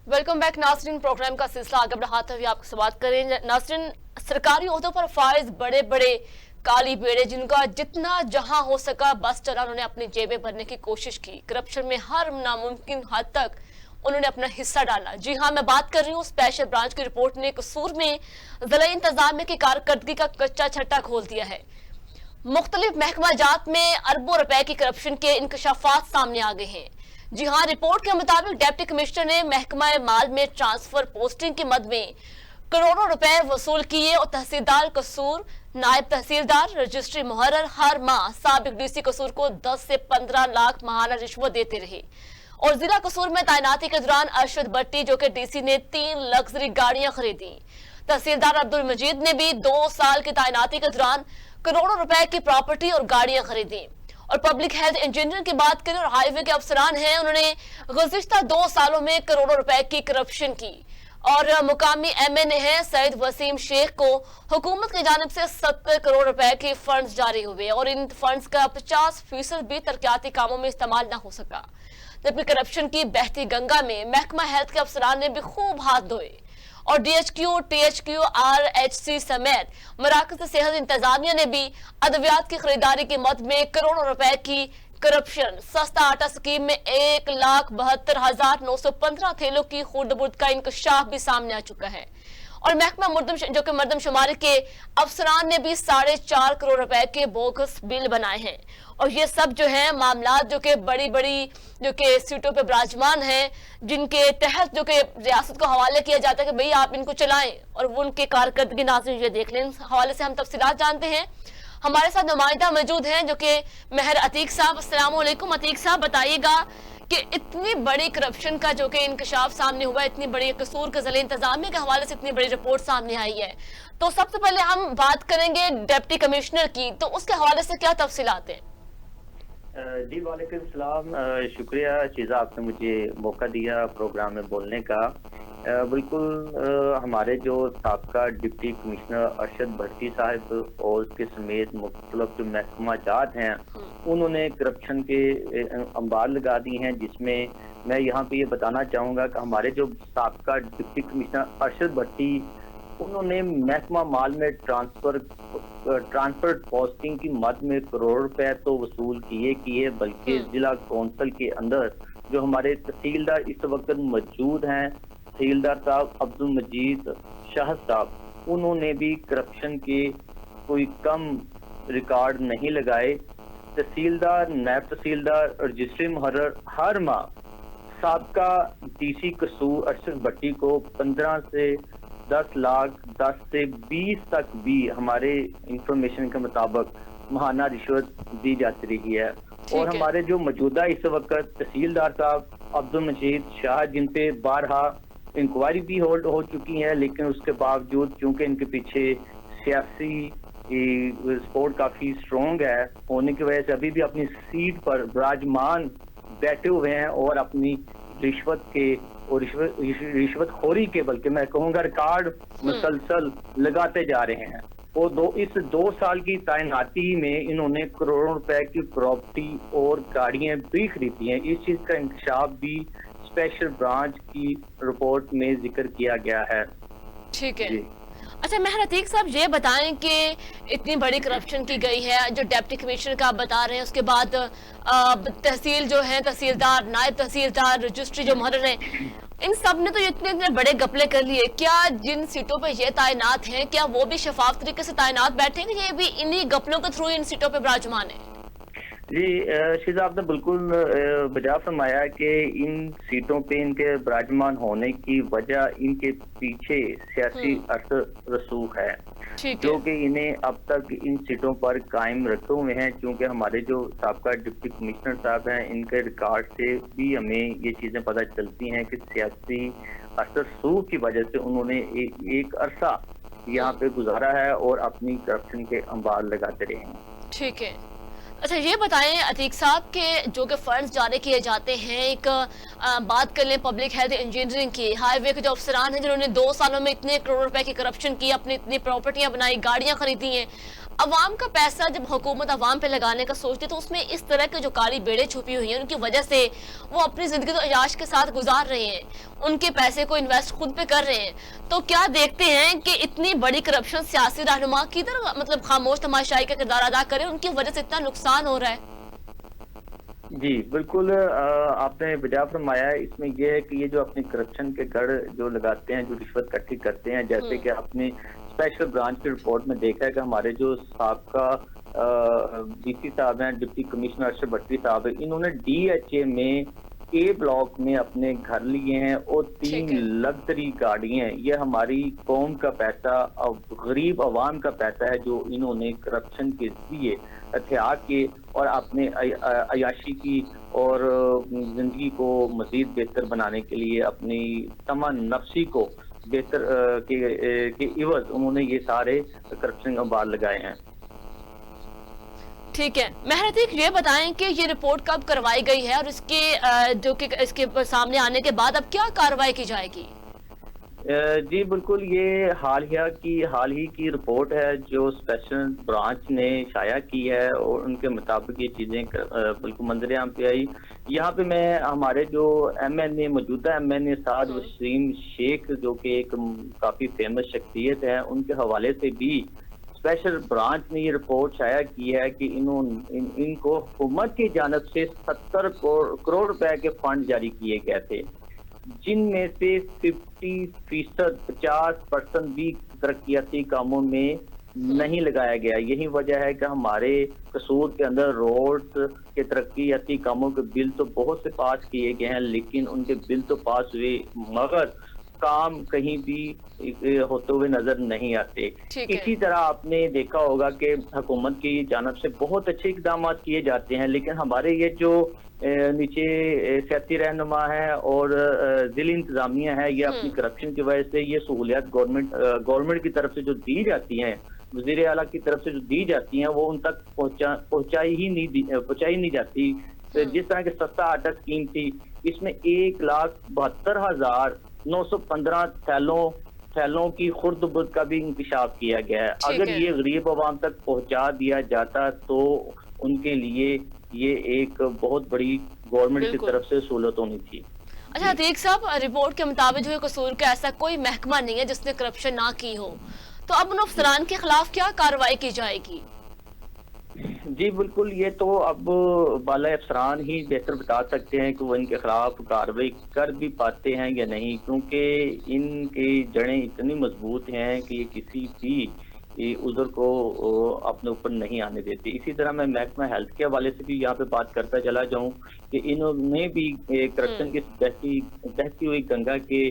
Welcome back नाज़रीन। Programme का सिलसिला आगे बढ़ाते हुए आपसे बात करें नाज़रीन, सरकारी ओहदों पर फाइज बड़े बड़े काली बेड़े जिनका जितना जहां हो सका बस चला, उन्होंने अपनी जेबें भरने की कोशिश की। करप्शन में हर नामुमकिन हद तक उन्होंने अपना हिस्सा डाला। जी हाँ, मैं बात कर रही हूँ स्पेशल ब्रांच की रिपोर्ट ने कसूर में जिला इंतजामिया की कारकर्दगी का कच्चा छट्टा खोल दिया है। मुख्तलिफ महकमा जात में अरबों रुपए की करप्शन के इंकशाफात सामने आ गए हैं। जी हाँ, रिपोर्ट के मुताबिक डिप्टी कमिश्नर ने महकमा माल में ट्रांसफर पोस्टिंग के मद में करोड़ों रुपए वसूल किए और तहसीलदार कसूर, नायब तहसीलदार, रजिस्ट्री मुहर्रर हर माह साबिक डीसी कसूर को 10 से 15 लाख माहाना रिश्वत देते रहे। और जिला कसूर में तैनाती के दौरान अरशद भट्टी जो कि डीसी ने 3 लग्जरी गाड़ियां खरीदी। तहसीलदार अब्दुल मजीद ने भी 2 साल की तैनाती के दौरान करोड़ों रुपए की प्रॉपर्टी और गाड़ियां खरीदी। और पब्लिक हेल्थ इंजीनियर की बात करें और हाईवे के अफसरान हैं, उन्होंने गुज़िश्ता 2 सालों में करोड़ों रुपए की करप्शन की। और मुकामी एमएनए है सईद वसीम शेख को हुकूमत की जानिब से 70 करोड़ रुपए के फंड्स जारी हुए और इन फंड्स का 50% भी तरक्याती कामों में इस्तेमाल न हो सका। जबकि करप्शन की बहती गंगा में महकमा हेल्थ के अफसरान ने भी खूब हाथ धोए और डीएचक्यू, टीएचक्यू, आरएचसी समेत मराकज़ सेहत इंतजामिया ने भी अद्वियात की खरीदारी की मद में करोड़ों रुपए की करप्शन। सस्ता आटा स्कीम में 1,72,915 थैलों की खुर्द-बुर्द का इंकशाफ भी सामने आ चुका है। और महकमा मर्दमशुमारी के अफसरान ने भी 4.5 करोड़ रुपए के बोगस बिल बनाए हैं। और ये सब जो है मामला जो कि बड़ी बड़ी जो कि सीटों पे विराजमान हैं, जिनके तहत जो कि रियासत को हवाले किया जाता है कि भाई आप इनको चलाएं और वो उनके कारकर्दगी नाज़रीन ये देख लें। इस हवाले से हम तफसीलात जानते हैं। हमारे साथ नुमाइंदा मौजूद हैं जो कि मेहर अतीक साहब। अस्सलाम वालेकुम अतीक साहब, बताइएगा कि इतनी बड़ी करप्शन का जो कि इंकशाफ सामने हुआ, इतनी बड़ी कसूर के ज़िले इंतजामिया के हवाले से इतनी बड़ी रिपोर्ट सामने आई है, तो सबसे पहले हम बात करेंगे डिप्टी कमिश्नर की, तो उसके हवाले से क्या तफसीलात हैं? जी वालेकुम सलाम, शुक्रिया शीज़ा, आपने मुझे मौका दिया प्रोग्राम में बोलने का। बिल्कुल हमारे जो साबका डिप्टी कमिश्नर अरशद भट्टी साहब और उसके समेत मुख्तलिफ जो महकमा जात हैं, उन्होंने करप्शन के अंबार लगा दी हैं, जिसमें मैं यहाँ पे ये बताना चाहूँगा कि हमारे जो साबका डिप्टी कमिश्नर अरशद भट्टी, उन्होंने महकमा माल में ट्रांसफर पोस्टिंग की मद में करोड़ रुपए तो वसूल किए, बल्कि जिला कौंसिल के अंदर जो हमारे तहसीलदार इस वक्त मौजूद हैं, तहसीलदार साहब अब्दुल मजीद शाह साहब, उन्होंने भी करप्शन के कोई कम रिकॉर्ड नहीं लगाए। तहसीलदार, नायब तहसीलदार, रजिस्ट्री मुहर्रर हर माह साबका डीसी कसूर अरशद भट्टी को 15 से 10 लाख, 10 से 20 तक भी हमारे इंफॉर्मेशन के मुताबिक महाना रिश्वत दी जाती रही है। और हमारे जो मौजूदा इस वक्त तहसीलदार साहब अब्दुल मजीद शाह, जिन पे बारहा इंक्वायरी भी होल्ड हो चुकी है, लेकिन उसके बावजूद चूंकि इनके पीछे सियासी सपोर्ट काफी स्ट्रॉन्ग है होने की वजह से अभी भी अपनी सीट पर विराजमान बैठे हुए हैं और अपनी रिश्वत के और रिश्वत खोरी के, बल्कि मैं कहूँगा रिकॉर्ड मुसलसल लगाते जा रहे हैं। और इस 2 साल की तैनाती में इन्होंने करोड़ों रुपए की प्रॉपर्टी और गाड़ियां भी खरीदी हैं। इस चीज का इंकशाफ भी स्पेशल ब्रांच की रिपोर्ट में जिक्र किया गया है। ठीक है। अच्छा मेहर अतीक साहब, ये बताएं कि इतनी बड़ी करप्शन की गई है जो डिप्टी कमिश्नर का आप बता रहे हैं, उसके बाद तहसील जो है, तहसीलदार, नायब तहसीलदार, रजिस्ट्री जो मुहर्रर है, इन सब ने तो इतने बड़े गपले कर लिए। क्या जिन सीटों पे ये तैनात हैं, क्या वो भी शफाफ तरीके से तैनात बैठेंगे, ये भी इन्हीं गपलों के थ्रू इन सीटों पे विराजमान है? जी शीज़ा, आपने बिल्कुल बजा फरमाया कि इन सीटों पे इनके विराजमान होने की वजह इनके पीछे सियासी असर रसूख है, जो कि इन्हें अब तक इन सीटों पर कायम रखे हुए हैं। क्योंकि हमारे जो साबका डिप्टी कमिश्नर साहब हैं, इनके रिकॉर्ड से भी हमें ये चीजें पता चलती हैं कि सियासी असर रसूख की वजह से उन्होंने एक अरसा यहाँ पे गुजारा है और अपनी करप्शन के अंबार लगाते रहे हैं। ठीक है। अच्छा ये बताएं अतीक साहब के जो कि फंड्स जारी किए जाते हैं, एक बात कर लें पब्लिक हेल्थ इंजीनियरिंग की, हाईवे के जो अफसरान हैं जिन्होंने 2 सालों में इतने करोड़ रुपए की करप्शन की, अपनी इतनी प्रॉपर्टियां बनाई, गाड़ियां खरीदी हैं, अवाम का पैसा जब हुकूमत अवाम पे लगाने का सोचती है तो उसमें इस तरह के जो काली बेड़े छुपी हुई हैं, उनकी वजह से वो अपनी जिंदगी तो अयाश के साथ गुजार रहे हैं, उनके पैसे को इन्वेस्ट खुद पे कर रहे हैं। तो क्या देखते हैं कि इतनी बड़ी करप्शन सियासी रहनुमा किधर मतलब खामोश तमाशाई का किरदार अदा करे, उनकी वजह से इतना नुकसान हो रहा है? जी बिल्कुल, आपने वजह फरमाया है। इसमें यह है कि ये जो अपने करप्शन के गढ़ जो लगाते हैं, जो रिश्वत इकट्ठी करते हैं, जैसे कि आपने स्पेशल ब्रांच की रिपोर्ट में देखा है कि हमारे जो साबका डीसी साहब हैं, डिप्टी कमिश्नर अरशद भट्टी साहब, इन्होंने डीएचए में ए ब्लॉक में अपने घर लिए हैं और 3 लग्जरी गाड़ियां हैं। ये हमारी कौम का पैसा और गरीब आवाम का पैसा है जो इन्होंने करप्शन के जरिए हथियार के और अपने अयाशी की और जिंदगी को मजीद बेहतर बनाने के लिए अपनी तमन नफ्सी को बेहतर के इवज उन्होंने ये सारे करप्शन अम्बार लगाए हैं। ठीक है, महरतीक ये बताएं कि ये रिपोर्ट कब करवाई गई है और इसके जो कि इसके सामने आने के बाद अब क्या कार्रवाई की जाएगी? जी बिल्कुल, ये हाल ही की रिपोर्ट है जो स्पेशल ब्रांच ने शाया की है और उनके मुताबिक ये चीजें बिल्कुल मंजर-ए-आम पे आई। यहाँ पे मैं हमारे जो MNA मौजूदा MNA साद वसीम शेख जो कि एक काफी फेमस शख्सियत है, उनके हवाले से भी स्पेशल ब्रांच ने ये रिपोर्ट शाया की है कि इनको हुकूमत की जानब से 70 करोड़ रुपए के फंड जारी किए गए थे, जिनमें से 50% भी तरक्याती कामों में नहीं लगाया गया। यही वजह है कि हमारे कसूर के अंदर रोड्स के तरक्याती कामों के बिल तो बहुत से पास किए गए हैं, लेकिन उनके बिल तो पास हुए मगर काम कहीं भी होते हुए नजर नहीं आते। इसी तरह आपने देखा होगा कि हुकूमत की जानब से बहुत अच्छे इकदाम किए जाते हैं, लेकिन हमारे ये जो नीचे सियासी रहनुमा है और जिला इंतजामिया है, ये अपनी करप्शन की वजह से ये सहूलियात गवर्नमेंट की तरफ से जो दी जाती हैं, वज़ीर आला की तरफ से जो दी जाती हैं, वो उन तक पहुंचाई नहीं जाती। जिस तरह के सस्ता आटा स्कीम थी, इसमें 1,72,915 थैलों की खुर्द-बुर्द का भी इंकशाफ किया गया है। अगर ये गरीब आवाम तक पहुंचा दिया जाता तो उनके लिए ये एक बहुत बड़ी गवर्नमेंट की तरफ से सहूलत होनी थी। अच्छा अतीक साहब, रिपोर्ट के मुताबिक जो कसूर का ऐसा कोई महकमा नहीं है जिसने करप्शन ना की हो, तो अब उन अफसरान के खिलाफ क्या कार्रवाई की जाएगी? जी बिल्कुल, ये तो अब बाला अफसरान ही बेहतर बता सकते हैं कि वो इनके खिलाफ कार्रवाई कर भी पाते हैं या नहीं, क्योंकि इनकी जड़ें इतनी मजबूत हैं कि ये किसी भी उधर को अपने ऊपर नहीं आने देते। इसी तरह मैं महकमा हेल्थ के हवाले से भी यहाँ पे बात करता चला जाऊँ कि इन्होंने भी करप्शन की बहती हुई गंगा के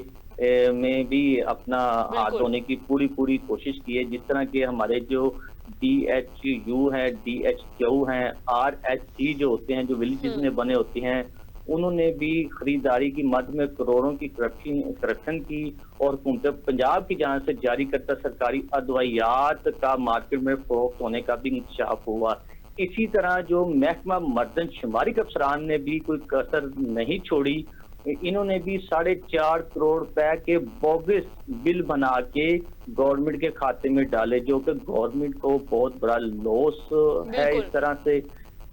में भी अपना हाथ धोने की पूरी कोशिश की है। जिस तरह के हमारे जो DHU है, DHQ हैं, RHC जो होते हैं, जो विलेजेस में बने होते हैं, उन्होंने भी खरीदारी की मद में करोड़ों की करप्शन की और हुकूमत पंजाब की जानिब से जारी करता सरकारी अदवायात का मार्केट में फरोख्त होने का भी इंकशाफ हुआ। इसी तरह जो महकमा मर्दन शुमारी के अफसरान ने भी कोई कसर नहीं छोड़ी, इन्होंने भी 4.5 करोड़ रुपए के बोगस बिल बना के गवर्नमेंट के खाते में डाले, जो कि गवर्नमेंट को बहुत बड़ा लॉस है इस तरह से।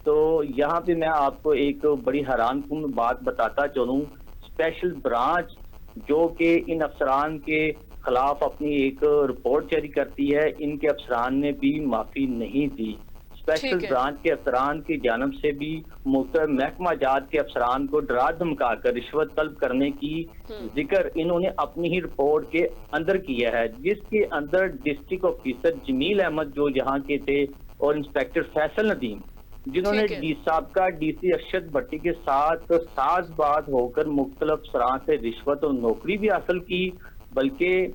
तो यहाँ पे मैं आपको एक बड़ी हैरानकुन बात बताता चलूं, स्पेशल ब्रांच जो कि इन अफसरान के खिलाफ अपनी एक रिपोर्ट जारी करती है, इनके अफसरान ने भी माफी नहीं दी। स्पेशल ब्रांच के अफसरान की जानब से भी मुख्तलिफ महकमा जात के अफसरान को डरा धमका कर रिश्वत तलब करने की जिक्र इन्होंने अपनी ही रिपोर्ट के अंदर किया है, जिसके अंदर डिस्ट्रिक्ट ऑफिसर जमील अहमद जो यहाँ के थे और इंस्पेक्टर फैसल नदीम, जिन्होंने साबका DC अरशद भट्टी के साथ साज़बाज होकर मुख्तलिफ अफसरान से रिश्वत और नौकरी भी हासिल की, बल्कि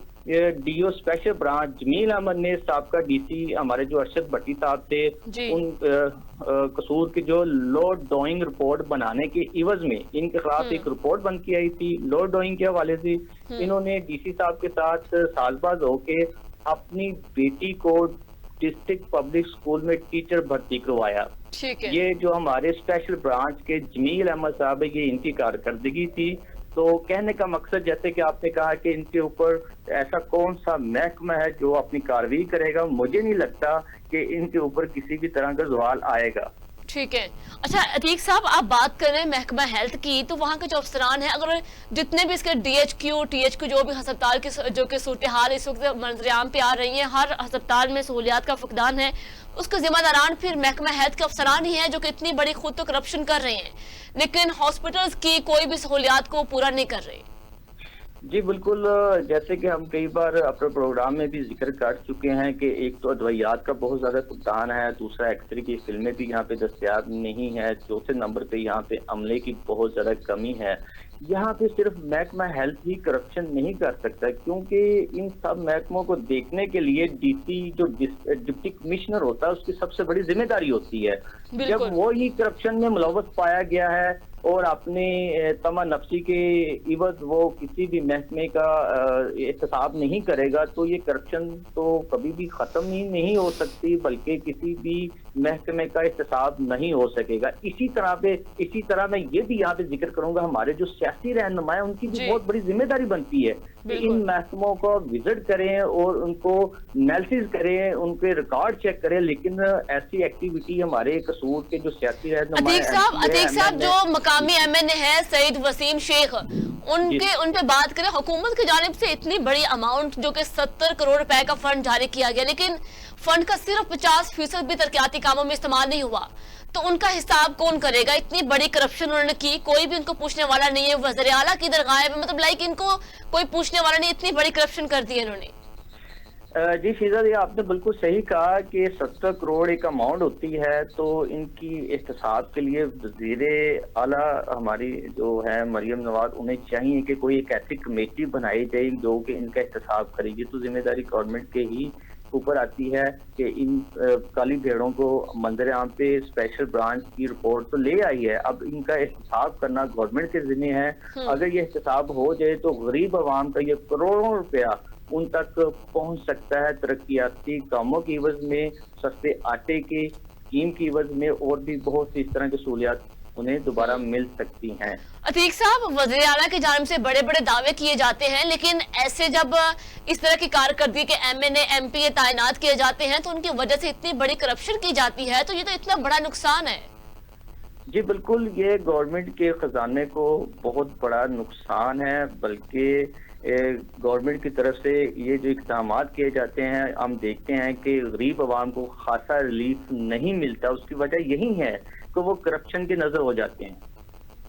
DO special branch Jamil Ahmed ने साबका DC हमारे जो अरशद भट्टी साहब थे, उन कसूर की जो लोड डोइंग रिपोर्ट बनाने के इवज में इनके खिलाफ एक रिपोर्ट बन की आई थी। लोड डोइंग के हवाले से इन्होंने DC साहब के साथ साज़बाज होकर अपनी बेटी को डिस्ट्रिक्ट पब्लिक स्कूल में टीचर भर्ती करवाया। ये जो हमारे स्पेशल ब्रांच के जमील अहमद साहब है, ये इनकी कारकर्दगी थी। तो कहने का मकसद जैसे कि आपने कहा कि इनके ऊपर ऐसा कौन सा महकमा है जो अपनी कार्रवाई करेगा, मुझे नहीं लगता कि इनके ऊपर किसी भी तरह का सवाल आएगा। ठीक है। अच्छा अतीक साहब, आप बात कर रहे हैं महकमा हेल्थ की, तो वहाँ के जो अफसरान हैं, अगर जितने भी इसके DHQ, THQ जो भी अस्पताल की जो कि सूरत हाल इस वक्त मंजरियाम पे आ रही है, हर अस्पताल में सहूलियात का फुकदान है, उसके जिम्मेदारान फिर महकमा हेल्थ के अफसरान ही हैं जो कि इतनी बड़ी खुद तो करप्शन कर रहे हैं, लेकिन हॉस्पिटल्स की कोई भी सहूलियात को पूरा नहीं कर रहे। जी बिल्कुल, जैसे कि हम कई बार अपने प्रोग्राम में भी जिक्र कर चुके हैं कि एक तो अद्वियात का बहुत ज्यादा फुकदान है, दूसरा एक्सरे की फिल्में भी यहाँ पे दस्तयाब नहीं है, चौथे नंबर पे यहाँ पे अमले की बहुत ज्यादा कमी है। यहाँ पे सिर्फ महकमा हेल्थ ही करप्शन नहीं कर सकता, क्योंकि इन सब महकमों को देखने के लिए DC जो डिप्टी कमिश्नर होता है उसकी सबसे बड़ी जिम्मेदारी होती है। जब वो ही करप्शन में मुलव्वस पाया गया है और अपने तमा नफ्सी के इवज वो किसी भी महकमे का एहतसाब नहीं करेगा, तो ये करप्शन तो कभी भी खत्म ही नहीं हो सकती, बल्कि किसी भी महकमे का एहतसाब नहीं हो सकेगा। इसी तरह मैं ये भी यहाँ पे जिक्र करूंगा, हमारे जो सियासी रहनुमा है उनकी भी बहुत बड़ी जिम्मेदारी बनती है कि इन महकमों को विजिट करें और उनको एनालिसिस करें, उनके रिकॉर्ड चेक करें, लेकिन ऐसी एक्टिविटी हमारे कसूर के जो सियासी रहनुमा अतीक साहब जो मकामी MNA है सईद वसीम शेख, उन पे बात करें, हुकूमत की जानिब से इतनी बड़ी अमाउंट जो कि 70 करोड़ रुपए का फंड जारी किया गया, लेकिन फंड का सिर्फ 50% भी तरक्याती कामों में इस्तेमाल नहीं हुआ, तो उनका हिसाब कौन करेगा? इतनी बड़ी करप्शन उन्होंने की, कोई भी उनको पूछने वाला नहीं है। वज़ीर आला किधर गायब है? मतलब लाइक इनको कोई पूछने वाला नहीं, इतनी बड़ी करप्शन कर दी है इन्होंने। जी शीजा जी, आपने बिल्कुल सही कहा कि 70 करोड़ एक अमाउंट होती है, तो इनकी एहतसाब के लिए वज़ीर आला हमारी जो है मरियम नवाज, उन्हें चाहिए कि कोई एक ऐसी कमेटी बनाई जाए जो कि इनका एहतसाब करेगी। तो जिम्मेदारी गवर्नमेंट के ही ऊपर आती है कि इन काली भेड़ों को मंजर आम पे स्पेशल ब्रांच की रिपोर्ट तो ले आई है, अब इनका एहतसाब करना गवर्नमेंट के जिम्मे है। अगर ये एहतसाब हो जाए तो गरीब आवाम का ये करोड़ों रुपया उन तक पहुंच सकता है, तरक्याती कामों की एवज में, सस्ते आटे की स्कीम की एवज में, और भी बहुत सी इस तरह की सहूलियात उन्हें दोबारा मिल सकती हैं। अतीक साहब, वज़ीर आला की जानिब से बड़े बड़े दावे किए जाते हैं, लेकिन ऐसे जब इस तरह की कारकर्दगी के MNA MP तैनात किए जाते हैं तो उनकी वजह से इतनी बड़ी करप्शन की जाती है, तो ये तो इतना बड़ा नुकसान है। जी बिल्कुल, ये गवर्नमेंट के खजाने को बहुत बड़ा नुकसान है, बल्कि गवर्नमेंट की तरफ से ये जो इक़दाम किए जाते हैं, हम देखते हैं कि गरीब आवाम को खासा रिलीफ नहीं मिलता। उसकी वजह यही है कि वो करप्शन के नजर हो जाते हैं।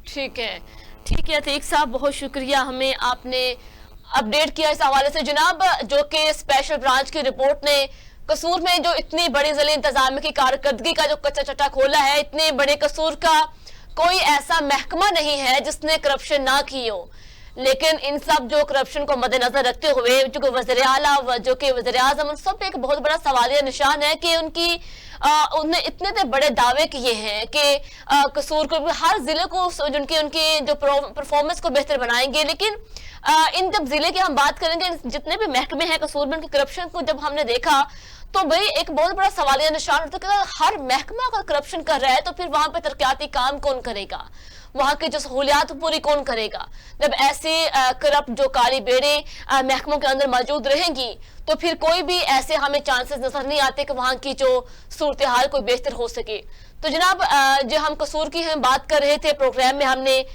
ठीक है अतीक साहब, बहुत शुक्रिया, हमें आपने अपडेट किया इस हवाले से। जनाब, जो कि स्पेशल ब्रांच की रिपोर्ट ने कसूर में जो इतनी बड़ी ज़िले इंतजामिया की कारकर्दगी का जो कच्चा चट्टा खोला है, इतने बड़े कसूर का कोई ऐसा महकमा नहीं है जिसने करप्शन ना की हो, लेकिन इन सब जो करप्शन को मद्देनजर रखते हुए जो कि वज़ीर आला, जो कि वज़ीर आज़म, उन सब पे एक बहुत बड़ा सवालिया निशान है कि उन्हें इतने बड़े दावे किए हैं कि कसूर को हर जिले को उनकी जो परफॉर्मेंस को बेहतर बनाएंगे, लेकिन इन जब जिले की हम बात करेंगे, जितने भी महकमे हैं कसूर में, उनके करप्शन को जब हमने देखा तो भाई एक बहुत बड़ा सवालिया निशान होता है कि हर महकमा अगर करप्शन कर रहा है तो फिर वहां पे तरक्याती काम कौन करेगा, वहां की जो सहूलियात पूरी कौन करेगा? जब ऐसे करप्ट जो काली बेड़े महकमों के अंदर मौजूद रहेंगी तो फिर कोई भी ऐसे हमें चांसेस नजर नहीं आते कि वहां की जो सूरत हाल कोई बेहतर हो सके। तो जनाब, जो हम कसूर की हम बात कर रहे थे प्रोग्राम में, हमने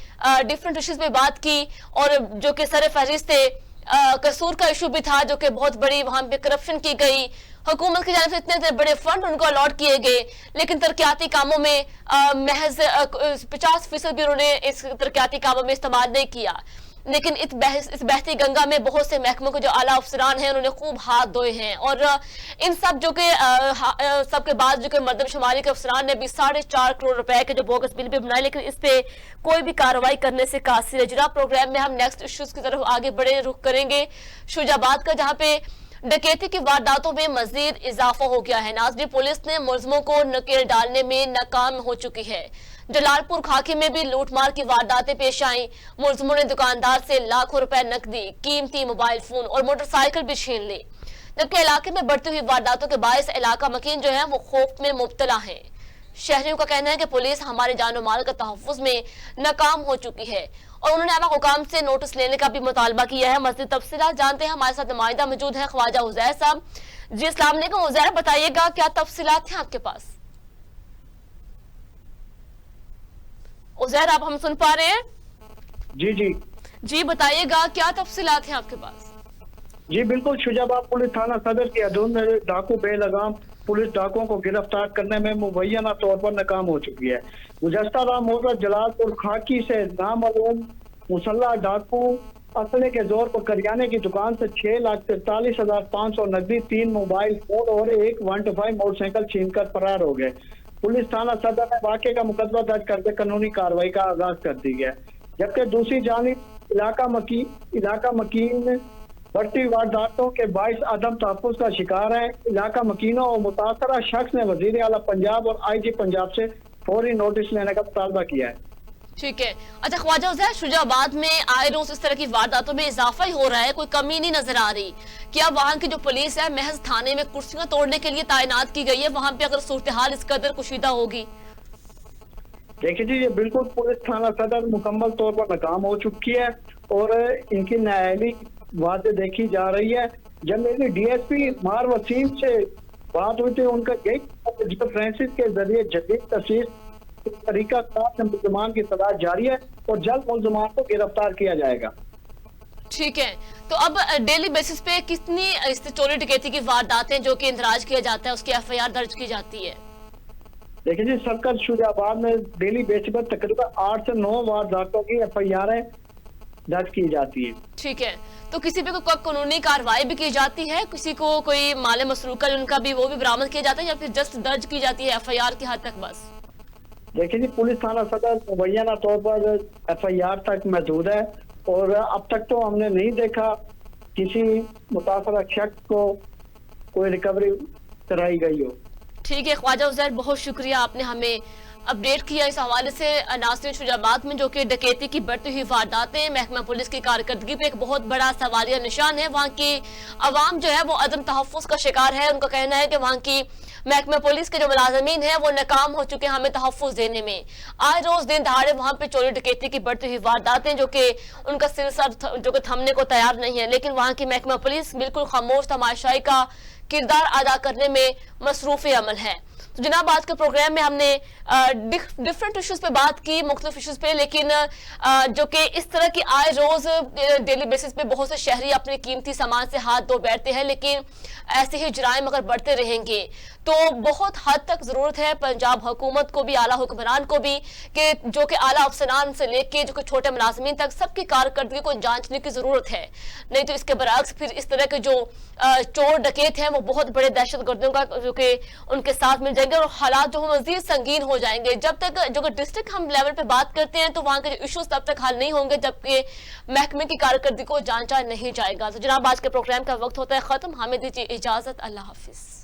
डिफरेंट इश्यूज पे बात की, और जो कि सर फहरिस्त थे कसूर का इशू भी था, जो कि बहुत बड़ी वहां पे करप्शन की गई, हुकूमत की जानिब से इतने बड़े फंड उनको अलॉट किए गए, लेकिन तरक्याती कामों में महज 50% भी उन्होंने इस तरक्याती कामों में इस्तेमाल नहीं किया। लेकिन इस बहती गंगा में बहुत से महकमों के जो आला अफसरान हैं उन्होंने खूब हाथ धोए हैं, और इन सब जो के सबके बाद जो कि मर्दमशुमारी के अफसरान ने भी 4.5 करोड़ रुपए के जो बोगस बिल भी बनाए, लेकिन इस पे कोई भी कार्रवाई करने से कासिर है। जनाब, प्रोग्राम में हम नेक्स्ट इश्यूज की तरफ आगे बढ़े रुख करेंगे शुजाबाद का, जहाँ पे डकैती की वारदातों में मजीद इजाफा हो गया है। नाजरी पुलिस ने मुलजमों को नकेल डालने में नाकाम हो चुकी है। जलालपुर खाकी में भी लूटमार की वारदातें पेश आई, मुलजमों ने दुकानदार से लाखों रुपए नकदी, कीमती मोबाइल फोन और मोटरसाइकिल भी छीन ली, जबकि इलाके में बढ़ती हुई वारदातों के बायस इलाका मकीन जो है वो खौफ में मुब्तला है। शहरियों का कहना है कि पुलिस हमारे जानो माल के तहफ्फुज में नाकाम हो चुकी है और उन्होंने आला हुकाम से नोटिस लेने का भी मुतालबा किया है। मज़ीद तफसीलात जानते हैं, हमारे साथ नुमाइंदा मौजूद है ख्वाजा उज़ैर साहब। जी अस्सलाम वालेकुम उज़ैर, बताइएगा क्या तफसीलात हैं आपके पास? उज़ैर, आप हम सुन पा रहे हैं? जी जी जी बताइएगा क्या तफसीलात हैं आपके पास? जी बिल्कुल, शुजाबाद पुलिस थाना सदर की हदूद में डाकू बेलगाम पुलिस डाकुओं को गिरफ्तार करने में मुबैना तौर पर नाकाम हो चुकी है। गुज़श्ता रात मोटर जलालपुर खाकी से नामालूम मुसल्लह डाकू असले के जोर पर करियाने की दुकान से 6,43,500 नकदी, 3 मोबाइल फोन और एक 125 मोटरसाइकिल छीनकर फरार हो गए। पुलिस थाना सदर में वाक़े का मुकदमा दर्ज करके कानूनी कार्रवाई का आगाज कर दी गया, जबकि दूसरी जानिब इलाका मकीन बढ़ती वारदातों के बाइस अदम तहफ़्फ़ुज़ का शिकार है। इलाका मकीनों और मुतासरा शख्स ने वज़ीर आला पंजाब और IG पंजाब से फौरी नोटिस लेने का मुतालबा किया है। ठीक है। अच्छा ख्वाजा उज़ैर, शुजाबाद में आए रोज इस तरह की वारदातों में इजाफा ही हो रहा है, कोई कमी नहीं नजर आ रही। क्या वहाँ की जो पुलिस है महज थाने में कुर्सियां तोड़ने के लिए तैनात की गई है? वहाँ पे अगर सूरत हाल इस कदर कुशीदा होगी? देखिए जी, ये बिल्कुल पुलिस थाना सदर मुकम्मल तौर पर नाकाम हो चुकी है और इनकी न्यायालयी बातें देखी जा रही है। जब मेरी DSP मार वसीम से बात हुई थी, उनका यही फ्रांसिस के जरिए जदीद तफसीर तरीका कार से मुलजमान की तलाश जारी है और जल्द मुलजमान को गिरफ्तार किया जाएगा। ठीक है, तो अब डेली बेसिस पे कितनी इस चोरी डकैती की वारदातें जो कि इंदराज किया जाता है उसकी FIR दर्ज की जाती है? देखिए जी, सर्कल शुजाबाद में डेली बेसिस पर तकरीबन 8 से 9 वारदातों की FIR दर्ज की जाती है। ठीक है, तो किसी पे कोई कानूनी कार्रवाई भी की जाती है? किसी को कोई माले मसरूका उनका भी वो भी बरामद किया जाता है या फिर जस्ट दर्ज की जाती है FIR की हद तक बस? देखिए जी, पुलिस थाना सदर मुबैना तौर पर FIR तक मौजूद है और अब तक तो हमने नहीं देखा किसी मुतासरा शख्स को कोई रिकवरी कराई गई हो। ठीक है ख्वाजा उज़ैर, बहुत शुक्रिया, आपने हमें अपडेट किया इस हवाले से। नासिर, शुजाबाद में जो कि डकैती की बढ़ती हुई वारदातें महकमा पुलिस की कारकर्दगी पे एक बहुत बड़ा सवालिया निशान है। वहाँ की आवाम जो है वो अदम तहफ़्फ़ुज़ का शिकार है। उनका कहना है कि वहाँ की महकमा पुलिस के जो मुलाजमीन है वो नाकाम हो चुके हैं हमें तहफ़्फ़ुज़ देने में। आए रोज दिन दहाड़े वहाँ पे चोरी डकैती की बढ़ती हुई वारदातें जो कि उनका सिलसिला जो कि थमने को तैयार नहीं है, लेकिन वहाँ की महकमा पुलिस बिल्कुल खामोश तमाशाई का किरदार अदा करने में मसरूफ़ अमल है। तो जनाब, आज के प्रोग्राम में हमने डिफरेंट इश्यूज पे बात की, मुख्तलिफ इश्यूज पे, लेकिन जो कि इस तरह की आए रोज डेली बेसिस पे बहुत से शहरी अपने कीमती सामान से हाथ धो बैठते हैं, लेकिन ऐसे ही जराइम अगर बढ़ते रहेंगे तो बहुत हद तक जरूरत है पंजाब हुकूमत को भी, आला हुक्मरान को भी, कि जो कि आला अफसरान से लेके जो कि छोटे मुलाजमीन तक सबकी कारकर्दगी को जांचने की जरूरत है। नहीं तो इसके बरअक्स फिर इस तरह के जो चोर डकैत हैं वो बहुत बड़े दहशतगर्दों का जो कि उनके साथ मिल जाएंगे और हालात जो मजीद संगीन हो जाएंगे। जब तक जो कि डिस्ट्रिक्ट हम लेवल पे बात करते हैं तो वहाँ के जो इश्यूज तब तक हल नहीं होंगे जबकि महकमे की कारकर्दगी को जांचा नहीं जाएगा। तो जनाब, आज के प्रोग्राम का वक्त होता है खत्म, हमें दीजिए इजाजत, अल्लाह हाफिज।